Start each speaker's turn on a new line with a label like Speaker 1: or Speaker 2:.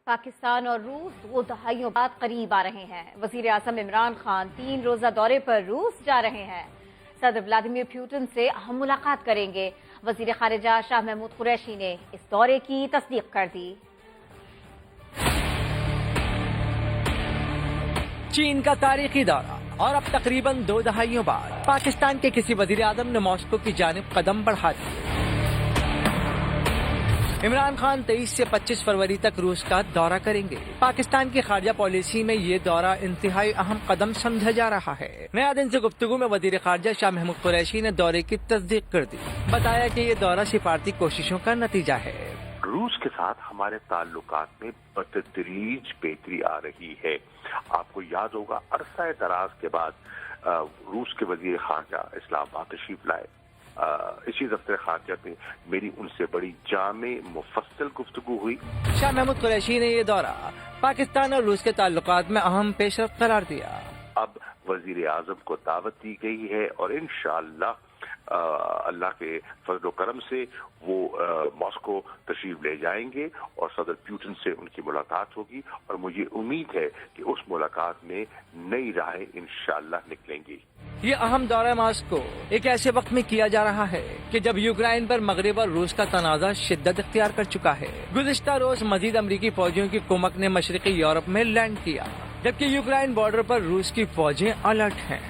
Speaker 1: پاکستان اور روس 2 دہائیوں بعد قریب آ رہے ہیں۔ وزیر اعظم عمران خان 3 روزہ دورے پر روس جا رہے ہیں۔ صدر ولادیمیر پوٹن سے اہم ملاقات کریں گے۔ وزیر خارجہ شاہ محمود قریشی نے اس دورے کی تصدیق کر دی۔
Speaker 2: چین کا تاریخی دورہ اور اب تقریباً 2 دہائیوں بعد پاکستان کے کسی وزیر اعظم نے ماسکو کی جانب قدم بڑھا دیے۔ عمران خان 23 سے 25 فروری تک روس کا دورہ کریں گے۔ پاکستان کی خارجہ پالیسی میں یہ دورہ انتہائی اہم قدم سمجھا جا رہا ہے۔ نیا دن سے گفتگو میں وزیر خارجہ شاہ محمود قریشی نے دورے کی تصدیق کر دی۔ بتایا کہ یہ دورہ سفارتی کوششوں کا نتیجہ ہے۔
Speaker 3: روس کے ساتھ ہمارے تعلقات میں بتدریج بہتری آ رہی ہے۔ آپ کو یاد ہوگا عرصہ دراز کے بعد روس کے وزیر خارجہ اسلام آباد تشریف لائے۔ اسی دفتر خارجہ میں میری ان سے بڑی جامع مفصل گفتگو ہوئی۔
Speaker 2: شاہ محمود قریشی نے یہ دورہ پاکستان اور روس کے تعلقات میں اہم پیش رفت قرار دیا۔
Speaker 3: اب وزیر اعظم کو دعوت دی گئی ہے اور انشاءاللہ اللہ کے فضل و کرم سے وہ ماسکو تشریف لے جائیں گے اور صدر پوٹن سے ان کی ملاقات ہوگی، اور مجھے امید ہے کہ اس ملاقات میں نئی راہیں انشاءاللہ نکلیں گی۔
Speaker 2: یہ اہم دورہ ماسکو ایک ایسے وقت میں کیا جا رہا ہے کہ جب یوکرائن پر مغرب اور روس کا تنازع شدت اختیار کر چکا ہے۔ گزشتہ روز مزید امریکی فوجیوں کی کمک نے مشرقی یورپ میں لینڈ کیا، جبکہ یوکرائن بارڈر پر روس کی فوجیں الرٹ ہیں۔